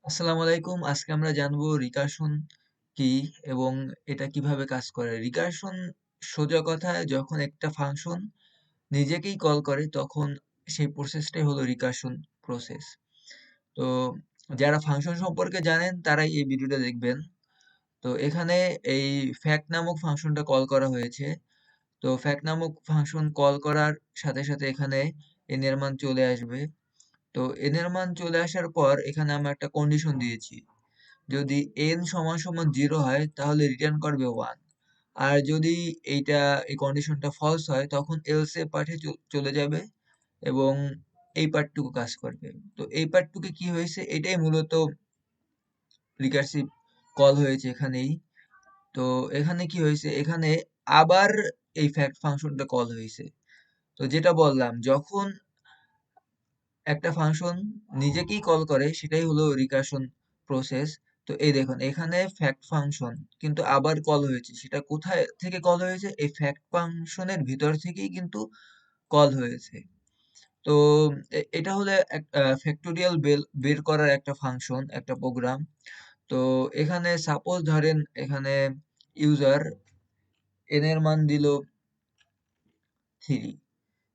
আসসালামু আলাইকুম। আজকে আমরা জানবো রিকারশন কি এবং এটা কিভাবে কাজ করে। রিকারশন সোজা কথায় যখন একটা ফাংশন নিজেকেই কল করে তখন সেই প্রসেসটাই হলো রিকারশন প্রসেস। তো যারা ফাংশন সম্পর্কে জানেন তারাই এই ভিডিওটা দেখবেন। তো এখানে এই ফ্যাক্ট নামক ফাংশনটা কল করা হয়েছে। তো ফ্যাক্ট নামক ফাংশন কল করার সাথে সাথে এখানে n এর মান চলে আসবে। তো n এর মান চলে আসার পর এখানে আমরা একটা কন্ডিশন দিয়েছি। যদি n সমান সমান 0 হয় তাহলে রিটার্ন করবে 1। আর যদি এই কন্ডিশনটা ফলস হয় তখন এলস এ পার্টে চলে যাবে এবং এই পার্টটুকু কাজ করবে। তো এই পার্টটুকু কি হয়েছে, এটাই মূলত রিকার্সিভ কল হয়েছে এখানেই। তো এখানে কি হয়েছে, এখানে আবার এই ফ্যাক্ট ফাংশনটা কল হয়েছে। তো যেটা বললাম, যখন একটা ফাংশন নিজেকেই কল করে সেটাই হলো রিকারশন প্রসেস। তো এই দেখুন এখানে ফ্যাক্ট ফাংশন কিন্তু আবার কল হয়েছে, সেটা কোথায় থেকে কল হয়েছে, এই ফ্যাক্ট ফাংশনের ভিতর থেকেই কিন্তু কল হয়েছে। তো এটা হলো ফ্যাক্টোরিয়াল বের করার একটা ফাংশন, একটা প্রোগ্রাম। তো এখানে সাপোজ ধরেন এখানে ইউজার n এর মান দিল 3।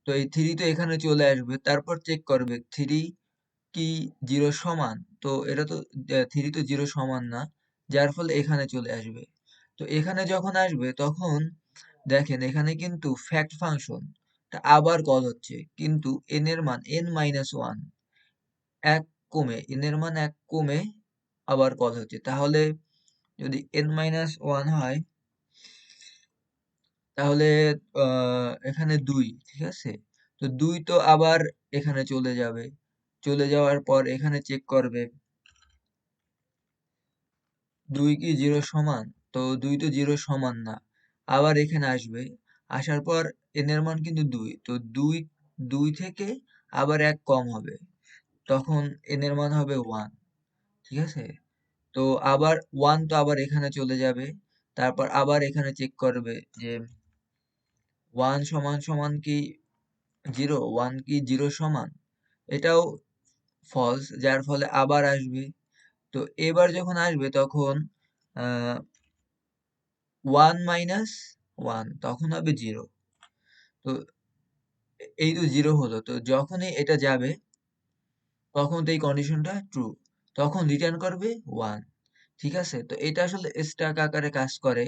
তো এই 3 তো এখানে চলে আসবে, তারপর চেক করবে 3 কি 0 সমান। তো এটা তো 3 তো 0 সমান না, যার ফলে এখানে চলে আসবে। তো এখানে যখন আসবে তখন দেখেন এখানে কিন্তু ফ্যাক্ট ফাংশন আবার কল হচ্ছে, কিন্তু n এর মান n-1 এক কমে, n এর মান 1 কমে আবার কল হচ্ছে। তাহলে যদি n-1 হয় তাহলে এখানে 2, ঠিক আছে? তো 2 তো আবার এখানে চলে যাবে, চলে যাওয়ার পর এখানে চেক করবে 2 কি 0 সমান। তো 2 তো 0 সমান না, আবার এখানে আসবে, আসার পর n এর মান কিন্তু 2। তো 2 থেকে আবার 1 কম হবে, তখন n এর মান হবে 1, ঠিক আছে? তো আবার 1 তো আবার এখানে চলে যাবে, তারপর আবার এখানে চেক করবে যে 1 সমান সমান কি 0, 1 কি 0 সমান, এটাও ফলস, যার ফলে আবার আসবে। তো এবার যখন আসবে তখন আহ 1-1 তখন হবে 0। তো এই তো 0 হলো, তো যখনই এটা যাবে তখন তো এই কন্ডিশনটা ট্রু, তখন রিটার্ন করবে 1, ঠিক আছে? তো এটা আসলে স্ট্যাক আকারে কাজ করে।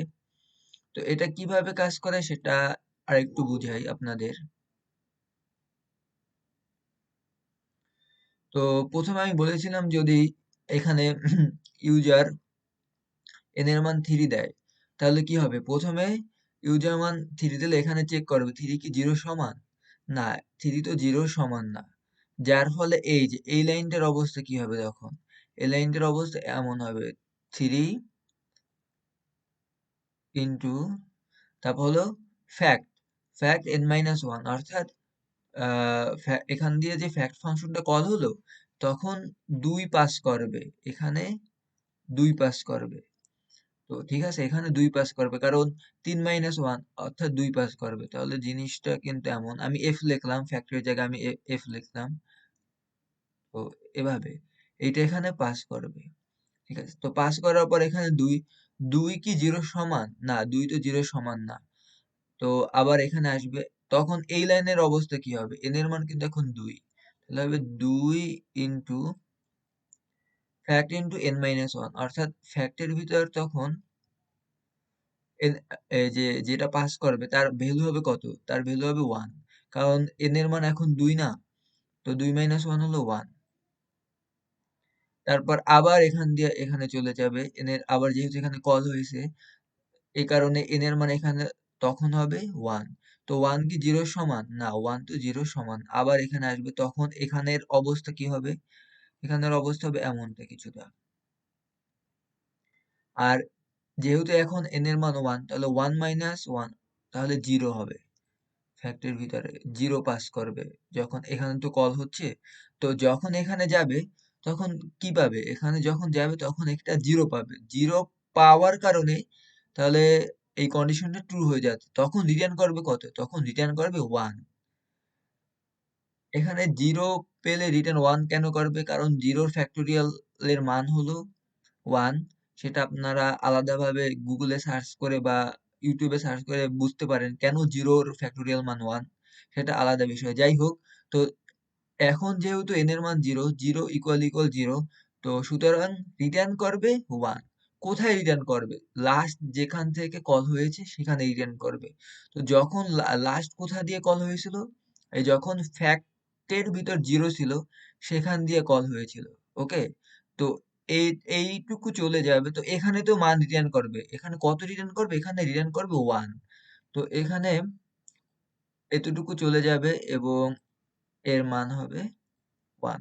তো এটা কিভাবে কাজ করে সেটা আরেকটু বুঝাই আপনাদের। তো প্রথমে আমি বলেছিলাম যদি এখানে ইউজার n এর মান 3 দেয় তাহলে কি হবে, প্রথমে ইউজার মান 3 দিলে এখানে চেক করবে 3 কি 0 সমান না, 3 তো 0 সমান না, যার ফলে এই যে এই লাইনটার অবস্থা কি হবে, তখন এই লাইনটার অবস্থা এমন হবে 3 ইন্টু, তারপর হলো ফ্যাক্ট ফ্যাক্ট n-1, অর্থাৎ এখান দিয়ে যে ফ্যাক্ট ফাংশনটা কল হলো তখন 2 পাস করবে, এখানে 2 পাস করবে। তো ঠিক আছে, এখানে 2 পাস করবে কারণ 3-1 অর্থাৎ 2 পাস করবে। তাহলে জিনিসটা কিন্তু এমন, আমি f লিখলাম, ফ্যাক্টরের জায়গায় আমি f লিখলাম। তো এভাবে এইটা এখানে পাস করবে, ঠিক আছে? তো পাস করার পর এখানে 2, 2 কি 0 সমান না, 2 তো 0 সমান না। তো আবার এখানে আসবে, তখন এই লাইনের অবস্থা কি হবে, n এর মান কিন্তু এখন 2, তাহলে হবে 2 ইন্টু ফ্যাক্ট ইন্টু n-1, অর্থাৎ ফ্যাক্টের ভিতর তখন এই যে যেটা পাস করবে তার ভ্যালু হবে কত, তার ভ্যালু হবে 1, কারণ n এর মান এখন 2 না, তো 2-1 হলো 1। তারপর আবার এখান দিয়ে এখানে চলে যাবে, n এর আবার যেহেতু এখানে কল হয়েছে এই কারণে n এর মান এখানে তখন হবে 1। তো 1 কি 0 সমান না, 1 তো 0 সমান, আবার এখানে আসবে, তখন এখানের অবস্থা কি হবে, এখানের অবস্থা হবে এমনটা কিছুটা। আর যেহেতু এখন n এর মান 1 তাহলে 1-1 তাহলে 0 হবে, ফ্যাক্টের ভিতরে 0 পাস করবে যখন এখানে তো কল হচ্ছে। তো যখন এখানে যাবে তখন কি পাবে, এখানে যখন যাবে তখন একটা 0 পাবে, 0 পাওয়ার কারণে তাহলে এই কন্ডিশনটা ট্রু হয়ে যাচ্ছে, তখন রিটার্ন করবে কত, তখন রিটার্ন করবে 1। এখানে 0 পেলে রিটার্ন 1 কেন করবে? কারণ 0 ফ্যাক্টোরিয়াল এর মান হলো 1। সেটা আপনারা আলাদাভাবে গুগলে সার্চ করে বা ইউটিউবে সার্চ করে বুঝতে পারেন কেন 0 ফ্যাক্টোরিয়াল মান 1, সেটা আলাদা বিষয়। যাই হোক, তো এখন যেহেতু n এর মান 0, 0 ইকুয়াল 0, তো সুতরাং রিটার্ন করবে 1। কোথায় রিটার্ন করবে? লাস্ট যেখান থেকে কল হয়েছে সেখানে রিটার্ন করবে। তো যখন লাস্ট কোথা দিয়ে কল হয়েছিল? এই যখন ফ্যাক্টের ভিতর 0 ছিল সেখান দিয়ে কল হয়েছিল। ওকে, তো এই এইটুকু চলে যাবে। তো এখানে তো মান রিটার্ন করবে। এখানে কত রিটার্ন করবে? এখানে রিটার্ন করবে 1। তো এখানে এতটুকু চলে যাবে এবং এর মান হবে 1।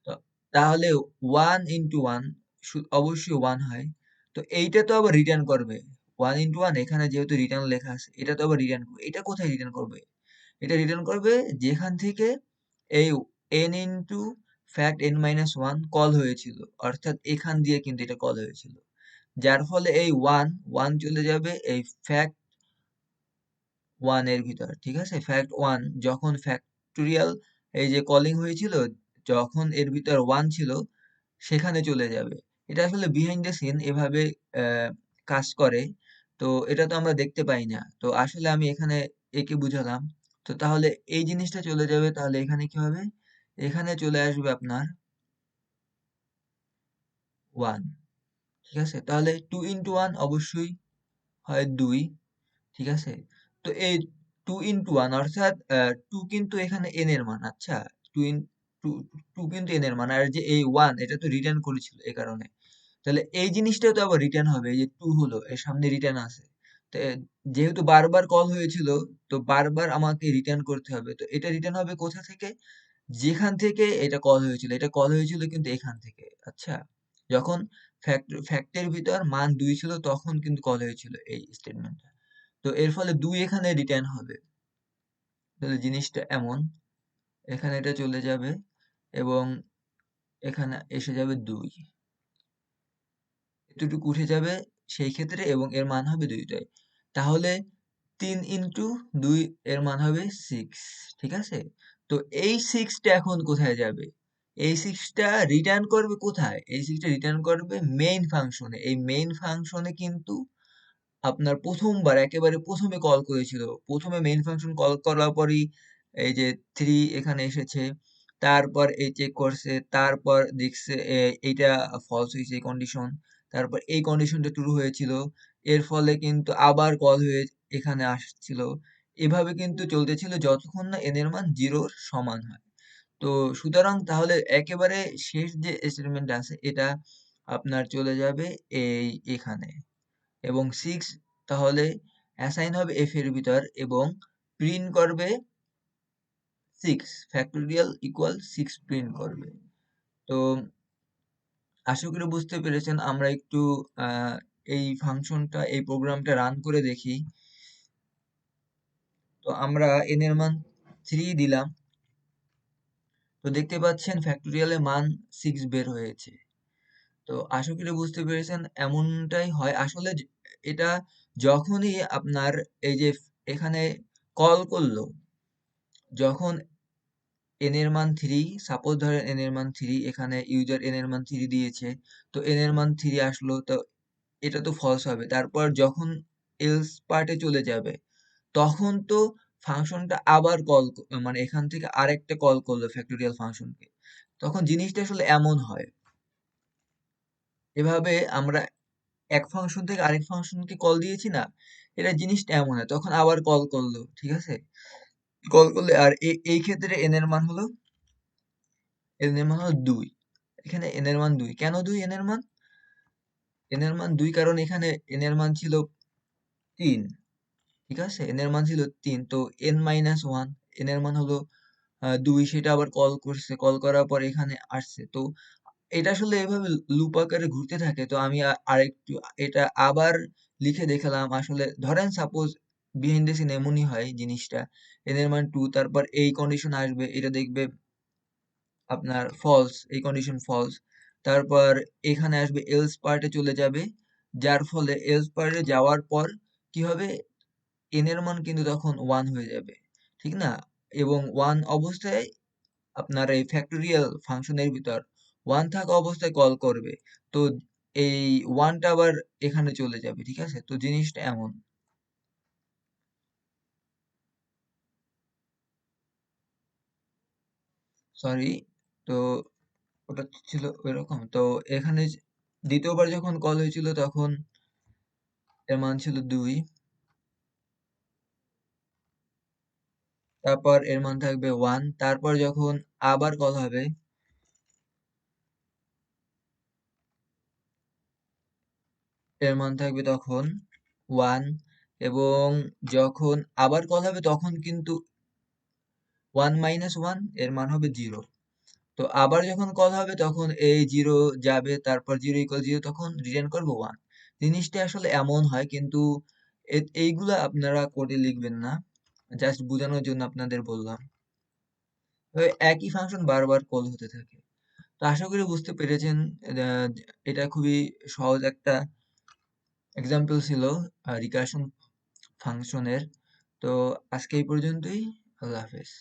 তো তাহলে 1 ইন্টু 1 অবশ্যই 1 হয়। তো এইটা তো আবার রিটার্ন করবে। 1 ইন্টু 1 এখানে যেহেতু রিটার্ন লেখা আছে, এটা তো আবার রিটার্ন করবে। এটা কোথায় রিটার্ন করবে? এটা রিটার্ন করবে যেখান থেকে এই n into fact n minus 1 call হয়েছিল। অর্থাৎ এখান দিয়ে কিন্তু এটা কল হয়েছিল। যার ফলে এই 1 চলে যাবে এই ফ্যাক্ট 1 এর ভিতর। ঠিক আছে? ফ্যাক্ট 1 যখন ফ্যাক্টোরিয়াল এই যে কলিং হয়েছিল, যখন এর ভিতর 1 ছিল সেখানে চলে যাবে। এটা আসলে বিহাইন্ড দ্য সিন এভাবে কাজ করে। তো এটা তো আমরা দেখতে পাই না। তো আসলে আমি এখানে এঁকে বুঝালাম। তো তাহলে এই জিনিসটা চলে যাবে। তাহলে এখানে কি হবে? এখানে চলে আসবে আপনার 1। ঠিক আছে? তাহলে 2 ইন্টু 1 অবশ্যই হয় 2। ঠিক আছে? তো এই 2 ইন্টু 1 অর্থাৎ 2 কিন্তু এখানে n এর মান। আচ্ছা, 2 ইন 2 2 কিন্তু n এর মান। আর যে এই 1 এটা তো রিটার্ন করেছিল এ কারণে। তাহলে এই জিনিসটাও তো আবার রিটার্ন হবে। এই যে 2 হলো, এর সামনে রিটার্ন আছে। তো যেহেতু বারবার কল হয়েছিল, তো বারবার আমাকে রিটার্ন করতে হবে। তো এটা রিটার্ন হবে কোথা থেকে? যেখান থেকে এটা কল হয়েছিল। এটা কল হয়েছিল কিন্তু এখান থেকে। আচ্ছা, যখন ফ্যাক্টের ভিতর মান 2 ছিল তখন কিন্তু কল হয়েছিল এই স্টেটমেন্টটা। তো এর ফলে 2 এখানে রিটার্ন হবে। তাহলে জিনিসটা এমন, এখানে এটা চলে যাবে এবং এখানে এসে যাবে 2। এতটুকু উঠে যাবে সেই ক্ষেত্রে এবং এর মান হবে 2 টাই। তাহলে 3 ইন্টু 2 এর মান হবে 6। ঠিক আছে? তো এই 6 টা এখন কোথায় যাবে? এই 6 টা রিটার্ন করবে কোথায়? এই 6 টা রিটার্ন করবে মেইন ফাংশনে। এই মেইন ফাংশনে কিন্তু আপনার প্রথমবার একেবারে প্রথমে কল করেছিল। প্রথমে মেইন ফাংশন কল করার পরই এই যে 3 এখানে এসেছে। তারপর এই চেক করছে। তারপর দেখছে এইটা ফলস হয়েছে এই কন্ডিশন। তারপর এই কন্ডিশনটা ট্রু হয়েছিল। এর ফলে কিন্তু আবার কল হয়ে এখানে আসছিল। এভাবে কিন্তু চলতেছিল যতক্ষণ না n এর মান 0 এর সমান হয়। তো সুতরাং তাহলে একেবারে শেষ যে স্টেটমেন্ট আছে এটা আপনার চলে যাবে এখানে। এবং 6 তাহলে অ্যাসাইন হবে f এর ভিতর এবং প্রিন্ট করবে 6 ফ্যাক্টোরিয়াল ইকুয়াল 6 প্রিন্ট করবে। তো আশা করি বুঝতে পেরেছেন। আমরা একটু এই ফাংশনটা এই প্রোগ্রামটা রান করে দেখি। তো আমরা n এর মান 3 দিলাম। তো দেখতে পাচ্ছেন ফ্যাক্টোরিয়ালের মান 6 বের হয়েছে। তো আশা করি বুঝতে পেরেছেন। এমনটাই হয় আসলে এটা যখনই আপনার এই যে এখানে কল করলো, যখন n এর মান 3, সাপোজ ধরেন n এর মান 3, এখানে ইউজার n এর মান 3 দিয়েছে। তো n এর মান 3 আসলো, তো এটা তো ফলস হবে। তারপর যখন এলস পার্টে চলে যাবে তখন তো ফাংশনটা আবার মানে এখান থেকে আরেকটা কল করলো ফ্যাক্টোরিয়াল ফাংশনকে। তখন জিনিসটা আসলে এমন হয়। এভাবে আমরা এক ফাংশন থেকে আরেক ফাংশনকে কল দিয়েছি না, এটা জিনিসটা এমন হয়। তখন আবার কল করলো। ঠিক আছে? কল করলে আর এই ক্ষেত্রে n এর মান হলো 2। এখানে n এর মান 2। কেন 2 n এর মান? n এর মান 2 কারণ এখানে n এর মান ছিল 3। ঠিক আছে? n এর মান ছিল 3। তো n মাইনাস 1, n এর মান হলো 2, সেটা আবার কল করছে। কল করার পর এখানে আসছে। তো এটা আসলে এভাবে লুপ আকারে ঘুরতে থাকে। তো আমি আরেকটু এটা আবার লিখে দেখালাম। আসলে ধরেন সাপোজ বিহাইন্ড দ্য সিন এমনই হয় জিনিসটা। n এর মান 2, তারপর এই কন্ডিশন আসবে। এটা দেখবে আপনার ফলস, এই কন্ডিশন ফলস। তারপর এখানে আসবে এলস পার্টে চলে যাবে। যার ফলে এলস পার্টে যাওয়ার পর কি হবে? n এর মান কিন্তু তখন 1 হয়ে যাবে। ঠিক না? এবং 1 অবস্থায় আপনার এই ফ্যাক্টোরিয়াল ফাংশনের ভিতর 1 থাকা অবস্থায় কল করবে, তো এই 1 টা আবার এখানে চলে যাবে, ঠিক আছে? তো জিনিসটা এমন। সরি, তো ওটা ছিল ওইরকম। তো এখানে দ্বিতীয়বার যখন কল হয়েছিল তখন এর মান ছিল 2, তারপর এর মান থাকবে 1, তারপর যখন আবার কল হবে এর মান থাকবে তখন 1, এবং যখন আবার কল হবে তখন কিন্তু 1 মাইনাস 1 এর মান হবে 0। তো আবার যখন কল হবে তখন এই 0 যাবে, তারপর 0 ইকুয়াল 0, তখন রিটার্ন করবো 1। জিনিসটা আসলে এমন হয়, কিন্তু এইগুলা আপনারা কোডে লিখবেন না, জাস্ট বোঝানোর জন্য আপনাদের বললাম। তো একই ফাংশন বারবার কল হতে থাকে। তো আশা করি বুঝতে পেরেছেন। আহ, এটা খুবই সহজ একটা এক্সাম্পল ছিল রিকারশন ফাংশনের। তো আজকে এই পর্যন্তই। আল্লাহ হাফেজ।